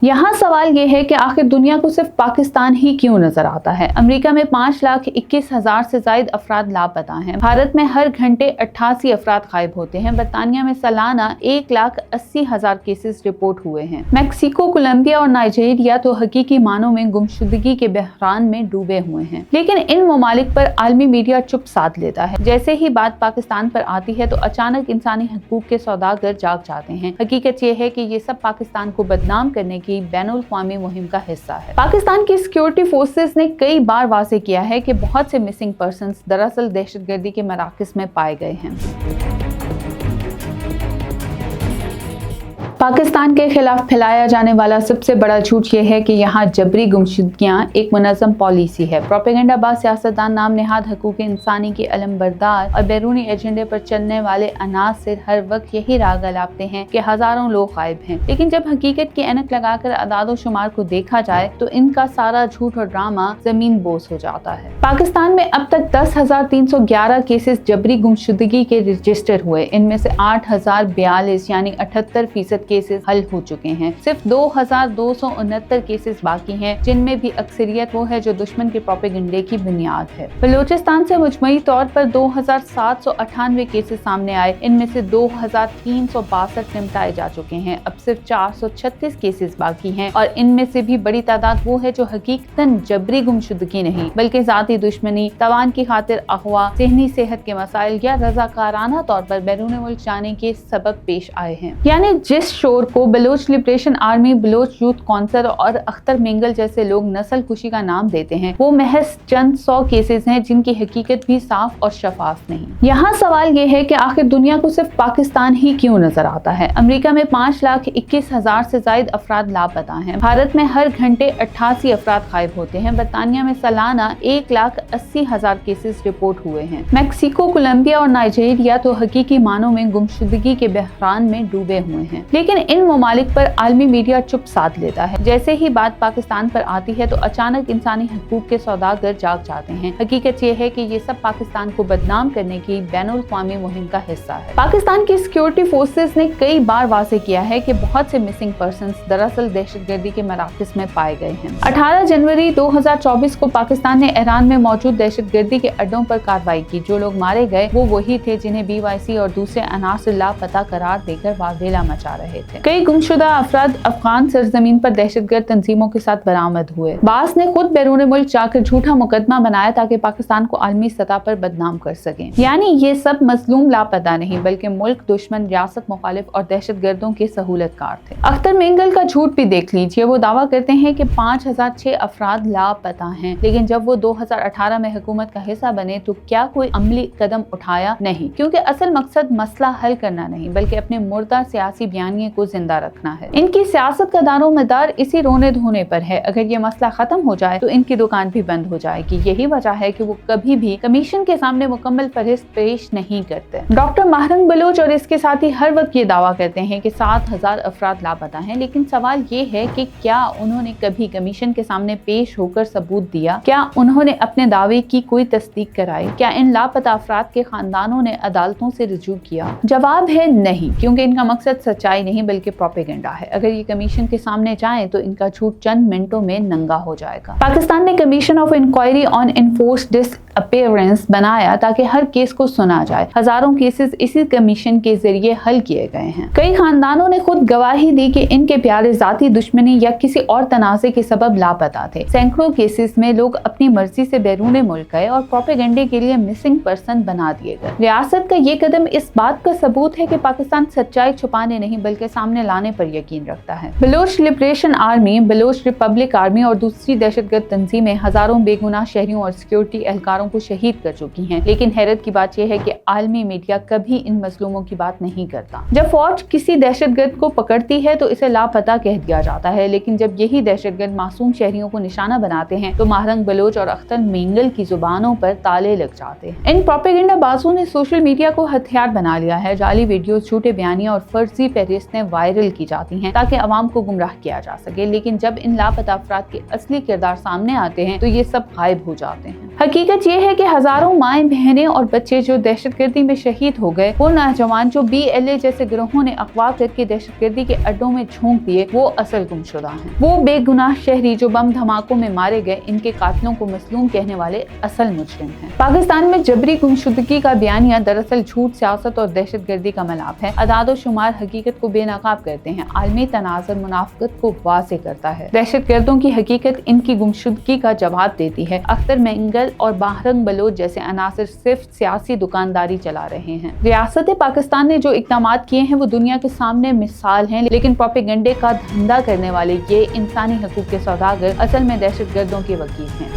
यहाँ सवाल ये है कि आखिर दुनिया को सिर्फ पाकिस्तान ही क्यों नजर आता है। अमेरिका में 5,21,000 से ज्यादा अफराद लापता हैं। भारत में हर घंटे 88 अफराद गायब होते हैं। बरतानिया में सालाना 1,80,000 केसेस रिपोर्ट हुए हैं। मैक्सिको, कोलंबिया और नाइजीरिया तो हकीकी मानों में गुमशुदगी के बहरान में डूबे हुए हैं, लेकिन इन ममालिक पर आलमी मीडिया चुप साध लेता है। जैसे ही बात पाकिस्तान पर आती है तो अचानक इंसानी हकूक के सौदागर जाग जाते हैं। हकीकत ये है कि ये सब पाकिस्तान को बदनाम करने की बैनुल-अक़वामी मुहिम का हिस्सा है। पाकिस्तान की सिक्योरिटी फोर्सेस ने कई बार वाज़ेह किया है कि बहुत से मिसिंग पर्सन्स दरअसल दहशतगर्दी के मराकज़ में पाए गए हैं। पाकिस्तान के खिलाफ फैलाया जाने वाला सबसे बड़ा झूठ ये है कि यहाँ जबरी गुमशुदगियाँ एक मुनज़्ज़म पॉलिसी है। प्रोपेगेंडाबाज सियासतदान नाम नेहाद हकूक़ इंसानी के अलमबरदार और बैरूनी एजेंडे पर चलने वाले अनासिर हर वक्त यही राग अलापते हैं कि हज़ारों लोग गायब हैं, लेकिन जब हकीकत की ऐनक लगाकर अदाद शुमार को देखा जाए तो इनका सारा झूठ और ड्रामा जमीन बोस हो जाता है। पाकिस्तान में अब तक 10,311 केसेस जबरी गुमशुदगी के रजिस्टर हुए। इनमें से 8,042 यानी 78% केसेस हल हो चुके हैं। सिर्फ 2,269 केसेस बाकी हैं, जिनमें भी अक्सरियत वो है जो दुश्मन के प्रोपेगेंडे की बुनियाद है। बलूचिस्तान से मुजमई तौर पर 2,798 केसेस सामने आए। इनमें से 2,362 निपटाए जा चुके हैं। अब सिर्फ 436 केसेस बाकी हैं और इनमें से भी बड़ी तादाद वो है जो हकीकतन जबरी गुमशुदगी नहीं बल्कि जाती दुश्मनी, तवान की खातिर अगवा, ज़हनी सेहत के मसाइल या रज़ाकाराना तौर पर बैरून मुल्क जाने के सबब पेश आए हैं। यानी जिस शोर को Baloch liberation army, Baloch youth council और अख्तर मेंगल जैसे लोग नस्ल कुशी का नाम देते हैं, वो महज चंद 100 केसेस हैं जिनकी हकीकत भी साफ और शफाफ नहीं। यहाँ सवाल ये है कि आखिर दुनिया को सिर्फ पाकिस्तान ही क्यों नजर आता है। अमेरिका में 5,21,000 से ज्यादा अफराद लापता हैं। भारत में हर घंटे 88 अफराद गायब होते हैं। बरतानिया में सालाना 1,80,000 केसेस रिपोर्ट हुए हैं। मैक्सिको, कोलंबिया और नाइजीरिया तो हकीकी मानों में गुमशुदगी के बहरान में डूबे हुए हैं, लेकिन इन ममालिक पर आलमी मीडिया चुप साध लेता है। जैसे ही बात पाकिस्तान पर आती है तो अचानक इंसानी हकूक के सौदागर जाग जाते हैं। हकीकत ये है कि ये सब पाकिस्तान को बदनाम करने की बैनुल-अक़वामी मुहिम का हिस्सा है। पाकिस्तान की सिक्योरिटी फोर्सेस ने कई बार वाज़ेह किया है कि बहुत से मिसिंग पर्सन्स दरअसल दहशतगर्दी के मराकज़ में पाए गए हैं। 18 जनवरी 2024 को पाकिस्तान ने ईरान में मौजूद दहशतगर्दी के अड्डों पर कार्रवाई की। जो लोग मारे गए वो वही थे जिन्हें BYC और दूसरे अनासिर लापता करार देकर वावेला मचा रहे थे। कई गुमशुदा अफराद अफगान सरजमीन पर दहशतगर्द तंजीमों के साथ बरामद हुए। बास ने खुद बैरून मुल्क जाकर झूठा मुकदमा बनाया ताकि पाकिस्तान को आलमी सतह पर बदनाम कर सके। यानी ये सब मजलूम लापता नहीं बल्कि मुल्क दुश्मन, रियासत मुखालिफ और दहशतगर्दों के सहूलतकार थे। अख्तर मेंगल का झूठ भी देख लीजिए। वो दावा करते हैं कि 5,006 अफराद लापता हैं, लेकिन जब वो 2018 में हुकूमत का हिस्सा बने तो क्या कोई अमली कदम उठाया? नहीं, क्योंकि असल मकसद मसला हल करना नहीं बल्कि अपने मुर्दा सियासी बयानिए को जिंदा रखना है। इनकी सियासत का दारो मदार इसी रोने धोने पर है। अगर ये मसला खत्म हो जाए तो इनकी दुकान भी बंद हो जाएगी। यही वजह है कि वो कभी भी कमीशन के सामने मुकम्मल फहरिस्त पेश नहीं करते। डॉक्टर महरंग बलोच और इसके साथी हर वक्त ये दावा करते हैं कि 7,000 अफराद लापता हैं, लेकिन सवाल ये है कि क्या उन्होंने कभी कमीशन के सामने पेश होकर सबूत दिया? क्या उन्होंने अपने दावे की कोई तस्दीक कराई? क्या इन लापता अफराद के खानदानों ने अदालतों से रुजू किया? जवाब है नहीं, क्योंकि इनका मकसद सच्चाई नहीं बल्कि प्रोपेगेंडा है। अगर ये कमीशन के सामने जाए तो इनका झूठ चंद मिनटों में नंगा हो जाएगा। पाकिस्तान ने commission of inquiry on enforced disappearance बनाया ताकि हर केस को सुना जाए। हजारों केसेस इसी कमीशन के जरिए हल किए गए हैं। कई खानदानों ने खुद गवाही दी कि इनके प्यारे जाती दुश्मनी या किसी और तनाज़े के सबब लापता थे। सैकड़ों केसेस में लोग अपनी मर्जी से बैरून मुल्क गए और प्रोपेगेंडे के लिए मिसिंग पर्सन बना दिए गए। रियासत का ये कदम इस बात का सबूत है कि पाकिस्तान सच्चाई छुपाने नहीं बल्कि सामने लाने पर यकीन रखता है। Baloch liberation army, Baloch republic army और दूसरी दहशतगर्द तंजीमें हजारों बेगुनाह शहरियों और सिक्योरिटी एहलकारों को शहीद कर चुकी हैं, लेकिन हैरत की बात यह है कि आलमी मीडिया कभी इन मजलूमों की बात नहीं करता। जब फौज किसी दहशतगर्द को पकड़ती है तो इसे लापता कह दिया जाता है, लेकिन जब यही दहशतगर्द मासूम शहरियों को निशाना बनाते हैं तो महरंग बलोच और अख्तर मेंगल की जुबानों पर ताले लग जाते हैं। इन प्रोपेगेंडा बाजों ने सोशल मीडिया को हथियार बना लिया है। जाली वीडियो, झूठे बयानियां और फर्जी फहरिस्तें वायरल की जाती हैं ताकि अवाम को गुमराह किया जा सके, लेकिन जब इन लापता अफराद के असली किरदार सामने आते हैं तो ये सब गायब हो जाते हैं। हकीकत ये یہ ہے کہ ہزاروں مائیں بہنیں اور بچے جو دہشت گردی میں شہید ہو گئے، وہ نوجوان جو BLA جیسے گروہوں نے اغوا کر کے دہشت گردی کے اڈوں میں جھونک دیے، وہ اصل گمشدہ ہیں۔ وہ بے گناہ شہری جو بم دھماکوں میں مارے گئے، ان کے قاتلوں کو مظلوم کہنے والے اصل مجرم ہیں۔ پاکستان میں جبری گمشدگی کا بیانیہ دراصل جھوٹ، سیاست اور دہشت گردی کا ملاپ ہے۔ اعداد و شمار حقیقت کو بے نقاب کرتے ہیں، عالمی تناظر منافقت کو واضح کرتا ہے۔ دہشت گردوں کی حقیقت ان کی گمشدگی کا جواب دیتی ہے۔ اختر مینگل اور بہرنگ بلوچ جیسے عناصر صرف سیاسی دکانداری چلا رہے ہیں۔ ریاست پاکستان نے جو اقدامات کیے ہیں وہ دنیا کے سامنے مثال ہیں، لیکن پروپیگنڈے کا دھندا کرنے والے یہ انسانی حقوق کے سوداگر اصل میں دہشت گردوں کے وکیل ہیں۔